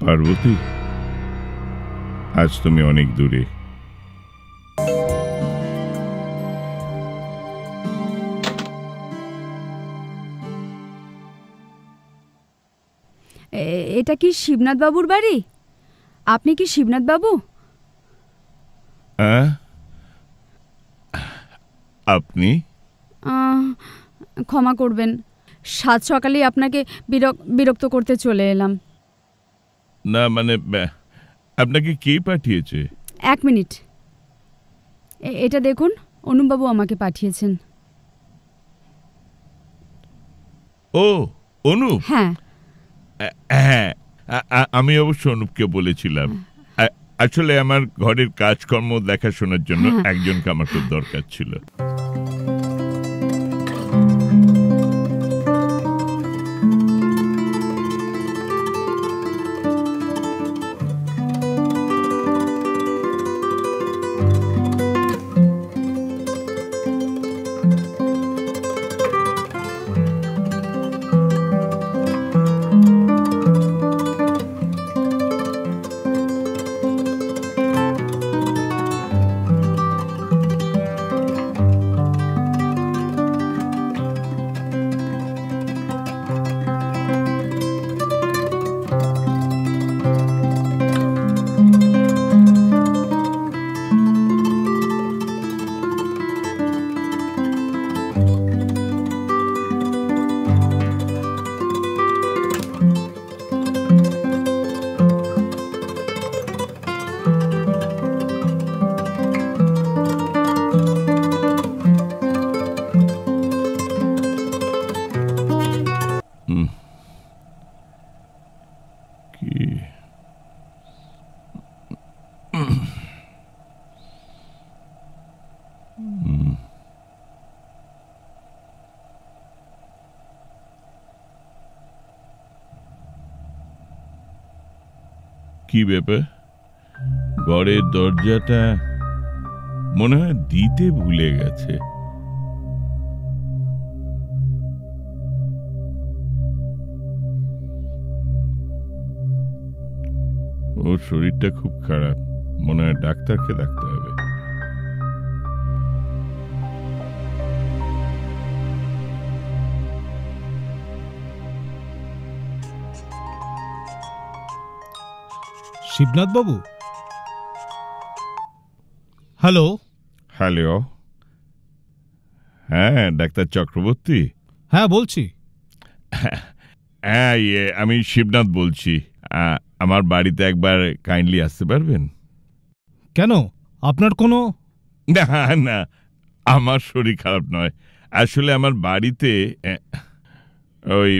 পার্বতী, আজ তুমি অনেক দূরে। এটা কি শিবনাথ বাবুর বাড়ি? আপনি কি শিবনাথ বাবু? আপনি? ক্ষমা করবেন, সাত সকালে আপনাকে বিরক্ত করতে চলে এলাম। না মানে আপনাকে কে পাঠিয়েছে? এক মিনিট, এটা দেখুন, অনুপবাবু আমাকে পাঠিয়েছেন। ও অনুপ? হ্যাঁ হ্যাঁ, আমি অবশ্য অনুপকে বলেছিলাম। আসলে আমার ঘরের কাজকর্ম দেখাশোনার জন্য একজনকে আমার খুব দরকার ছিল। কি ব্যাপার, ঘরের দরজাটা মনে হয় দিতে ভুলে গেছে। ওর শরীরটা খুব খারাপ, মনে হয় ডাক্তারকে ডাকতে হবে। শিবনাথ বাবু? হ্যালো। হ্যালো, হ্যাঁ ডাক্তার চক্রবর্তী? হ্যাঁ বলছি। হ্যাঁ আমি শিবনাথ বলছি। আমার বাড়িতে একবার কাইন্ডলি আসতে পারবেন? কেন, আপনার কোনো? না না, আমার শরীর খারাপ নয়, আসলে আমার বাড়িতে ওই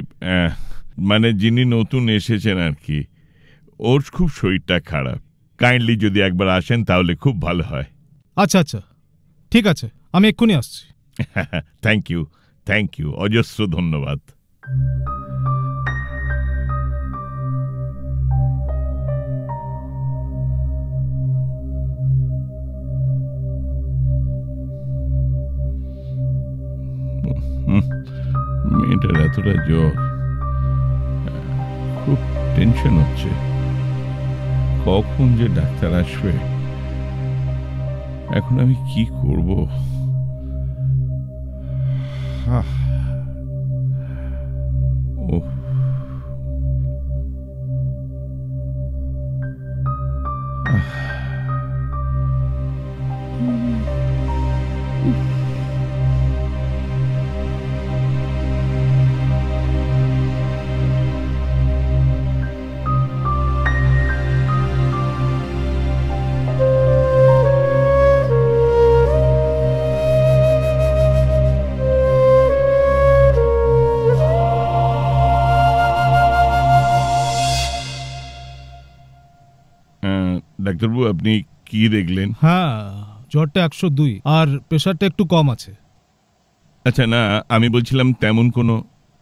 মানে যিনি নতুন এসেছেন আর কি, ওর খুব শরীরটা খারাপ। কাইন্ডলি যদি একবার আসেন তাহলে খুব ভালো হয়। আচ্ছা আচ্ছা, ঠিক আছে, আমি এক্ষুনি আসছি। থ্যাংক ইউ, থ্যাংক ইউ, অজস্র ধন্যবাদ। মেয়েটার এতটা জ্বর, খুব টেনশন হচ্ছে, কখন যে ডাক্তার আসবে, এখন আমি কি করব? ডাক্তারবাবু, আপনি কি দেখলেন? হ্যাঁ, জ্বরটা 102 আর প্রেশারটা একটু কম আছে। আচ্ছা, না আমি বলছিলাম তেমন কোনো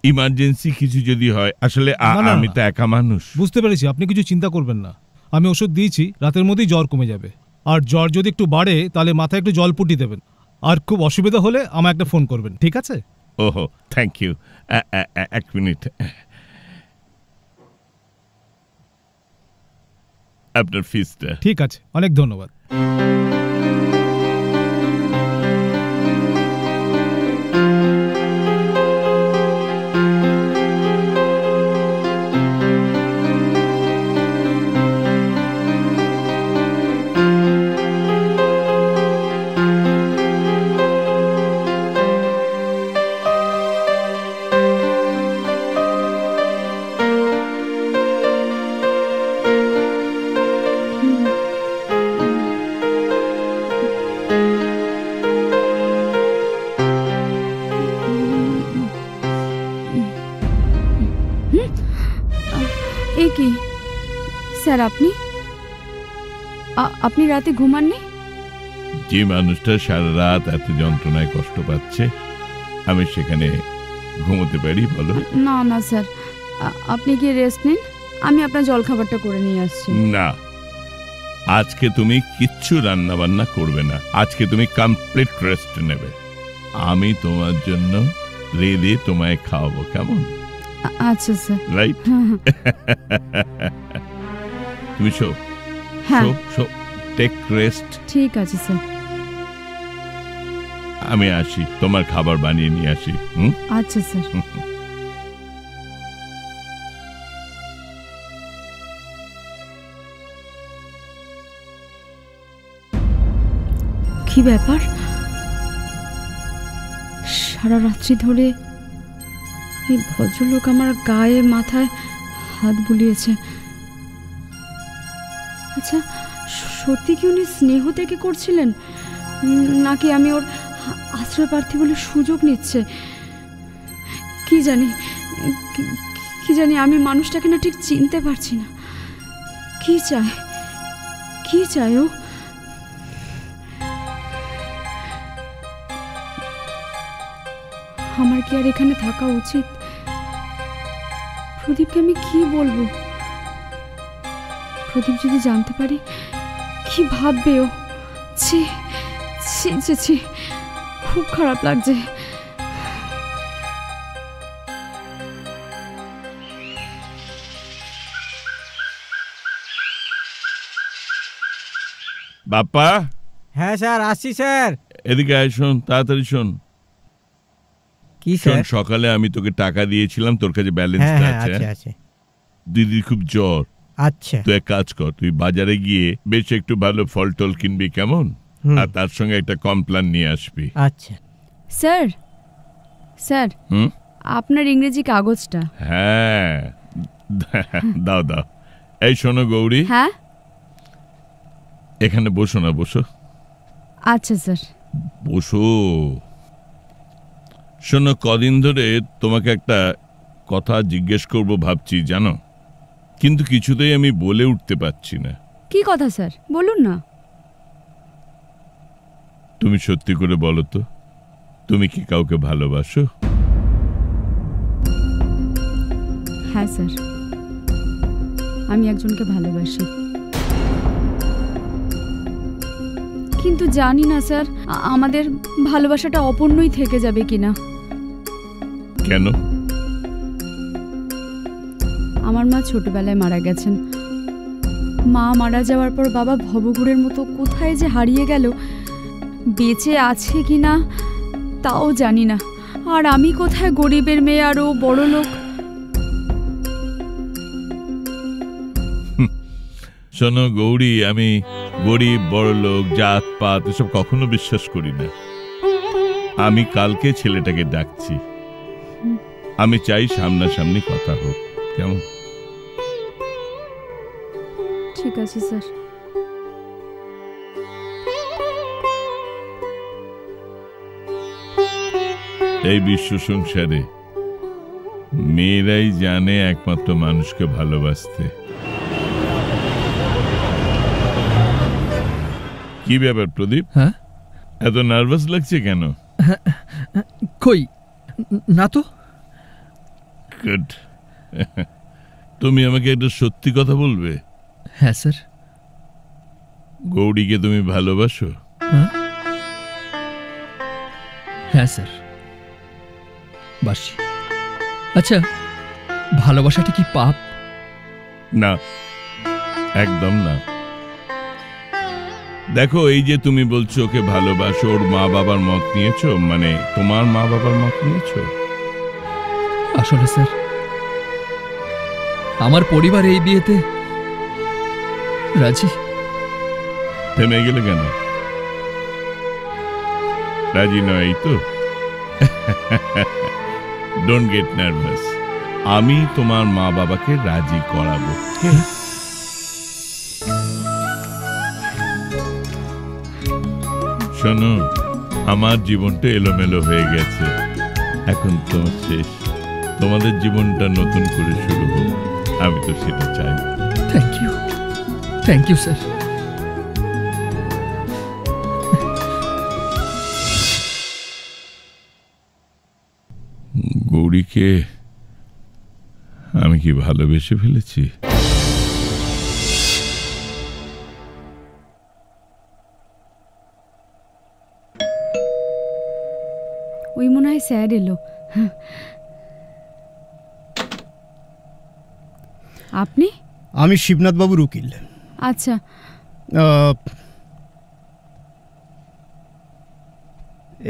ইমার্জেন্সি কিছু যদি হয়। আসলে আমি তো একা মানুষ। বুঝতে পেরেছি, আপনি কিছু চিন্তা করবেন না, আমি ওষুধ দিয়েছি, রাতের মধ্যেই জ্বর কমে যাবে। আর জ্বর যদি একটু বাড়ে তাহলে মাথায় একটু জলপুটি দেবেন, আর খুব অসুবিধা হলে আমায় একটা ফোন করবেন, ঠিক আছে? ওহো, থ্যাংক ইউ। এক মিনিট। আপনার ফিসটা। ঠিক আছে, অনেক ধন্যবাদ। কি স্যার, আপনি রাতে ঘুমাননি? যে মানুষটা সারা রাত এত যন্ত্রণায় কষ্ট পাচ্ছে, আমি সেখানে ঘুমোতে পারি বলো? না না স্যার, আপনি কি রেস্ট নিন, আমি আপনার জলখাবারটা করে নিয়ে আসছি। না, আজকে তুমি কিচ্ছু রান্না বান্না করবে না, আজকে তুমি কমপ্লিট রেস্ট নেবে। আমি তোমার জন্য রেঁধে তোমায় খাওয়াবো, কেমন? আচ্ছা স্যার। রাইট? তুমি শো, হ্যাঁ শো, টেক রেস্ট। ঠিক আছে স্যার। আমি আসি, তোমার খাবার বানিয়ে নিয়ে আসি। আচ্ছা স্যার। কি ব্যাপার, সারা রাত্রি ধরে এই ভদ্রলোক আমার গায়ে মাথায় হাত বুলিয়েছে। আচ্ছা, সত্যি কি উনি স্নেহ থেকে করছিলেন, নাকি আমি ওর আশ্রয় প্রার্থী বলে সুযোগ নিচ্ছে? কি জানি আমি মানুষটাকে না ঠিক চিনতে পারছি না। কি চায় ও? আমার কি আর এখানে থাকা উচিত? প্রদীপকে আমি কি বলবো? প্রদীপ যদি জানতে পারে, কি ভাববে ও? ছি ছি ছি ছি, খুব খারাপ লাগছে। বাপ্পা। হ্যাঁ স্যার, আসছি স্যার। এদিকে আয়, শোন, তাড়াতাড়ি শোন। কি স্যার? সকালে আমি তোকে টাকা দিয়েছিলাম, তোর কাছে ব্যালেন্সটা আছে। দিদির খুব জ্বর। আচ্ছা, তুই এক কাজ কর, তুই বাজারে গিয়ে বেশ একটু ভালো ফল টল কিনবি, কেমন? আর তার সঙ্গে একটা কমপ্লান নিয়ে আসবি। আচ্ছা স্যার। স্যার, আপনার ইংরেজি কাগজটা। হ্যাঁ, দাও দাও। এই শোনো গৌরী। হ্যাঁ, এখানে বসো না, বসো। আচ্ছা স্যার। বসো। শোনো, কদিন ধরে তোমাকে একটা কথা জিজ্ঞেস করব ভাবছি, জানো, কিন্তু কিছুতেই আমি বলে উঠতে পারছি না। কি কথা স্যার, বলুন না। তুমি সত্যি করে বলো তো, তুমি কি কাউকে ভালোবাসো? হ্যাঁ স্যার, আমি একজনকে ভালোবাসি, কিন্তু জানি না স্যার আমাদের ভালোবাসাটা অপূর্ণই থেকে যাবে কিনা। কেন? আমার মা ছোটবেলায় মারা গেছেন। মা মারা যাওয়ার পর বাবা ভবঘুরের মতো কোথায় যে হারিয়ে গেল, বেঁচে আছে কিনা তাও জানি না। আর আমি কোথায় গরিবের মেয়ে আর ও বড় লোক। শোনো গৌরী, আমি গরিব বড় লোক জাত পাত এসব কখনো বিশ্বাস করি না। আমি কালকে ছেলেটাকে ডাকছি, আমি চাই সামনাসামনি কথা হোক, কেমন? ঠিক আছে স্যার। এই বিশ্ব সংসারে মেয়েরাই জানে একমাত্র মানুষকে ভালোবাসতে। কি ব্যাপার প্রদীপ? হ্যাঁ, এত নার্ভাস লাগছে কেন? কই না তো। গুড। তুমি আমাকে একটা সত্যি কথা বলবে? হ্যাঁ স্যার। গৌরীকে তুমি ভালোবাসো? হ্যাঁ স্যার, বাসি। আচ্ছা, ভালোবাসাটা কি পাপ? না, একদম না। দেখো, এই যে তুমি বলছো ওকে ভালোবাসো, ওর মা বাবার মত নিয়েছো, মানে তোমার মা বাবার মত নিয়েছো? আসলে স্যার, আমার পরিবার এই বিয়েতে রাজি। থেমে গেলে কেন? রাজি নয় এই তো? Don't get nervous. আমি তোমার মা বাবাকে রাজি করাবো। শোনো, আমার জীবনটা এলোমেলো হয়ে গেছে, এখন তোমার শেষ। তোমাদের জীবনটা নতুন করে শুরু হোক, আমি তো সেটা চাই। Thank you sir. গৌরীকে আমি কি ভালোবেসে ফেলেছি? ওই মনে হয় স্যার এলো। আপনি? আমি শিবনাথ বাবুর উকিল। আচ্ছা,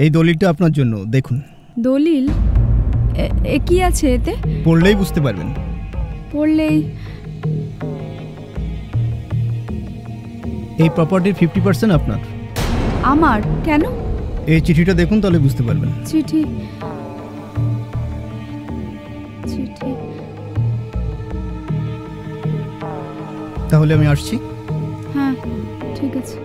এই দলিলটা আপনার জন্য, দেখুন। দলিল? এ কি আছে এতে? পড়লেই বুঝতে পারবেন। পড়লেই? এই প্রপার্টির 50% আপনার। আমার? কেন? এই চিঠিটা দেখুন, তাহলে বুঝতে পারবেন। চিঠি? চিঠি? তাহলে আমি আসছি। হ্যাঁ, ঠিক আছে।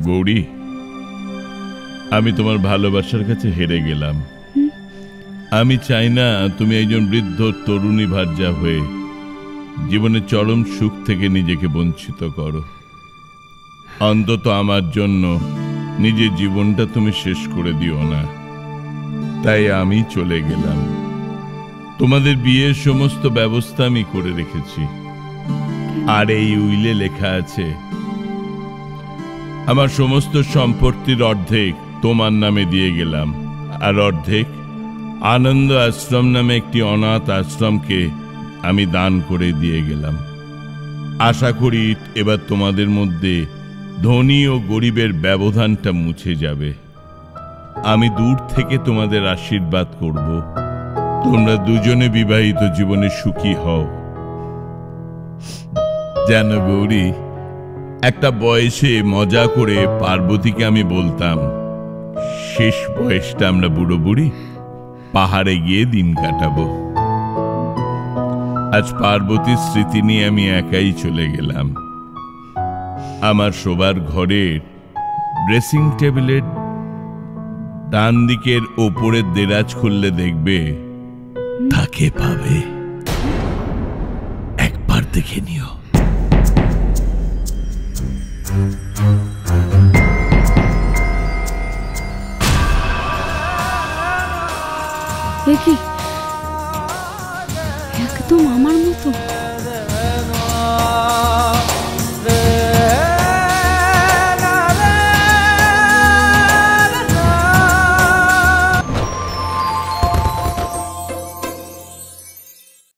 গৌরী, আমি তোমার ভালোবাসার কাছে হেরে গেলাম। আমি চাই না তুমি একজন বৃদ্ধ তরুণী ভার্যা হয়ে জীবনের চরম সুখ থেকে নিজেকে বঞ্চিত করো। অন্তত আমার জন্য নিজের জীবনটা তুমি শেষ করে দিও না। তাই আমি চলে গেলাম। তোমাদের বিয়ের সমস্ত ব্যবস্থা আমি করে রেখেছি, আর এই উইলে লেখা আছে আমার সমস্ত সম্পত্তির অর্ধেক তোমার নামে দিয়ে গেলাম, আর অর্ধেক আনন্দ আশ্রম নামে একটি অনাথ আশ্রমকে আমি দান করে দিয়ে গেলাম। আশা করি এবার তোমাদের মধ্যে ধনী ও গরিবের ব্যবধানটা মুছে যাবে। আমি দূর থেকে তোমাদের আশীর্বাদ করব, তোমরা দুজনে বিবাহিত জীবনে সুখী হও। জানো গৌরী, একটা বয়সে মজা করে পার্বতীকে আমি বলতাম শেষ বয়সটা আমরা বুড়ো বুড়ি পাহাড়ে গিয়ে দিন কাটাবো। আজ পার্বতীর স্মৃতি নিয়ে আমি একাই চলে গেলাম। আমার শোবার ঘরের ড্রেসিং টেবিলের ডান দিকের ওপরের দেরাজ খুললে দেখবে তাকে পাবে। একবার দেখে নিও। একদম আমার মতো।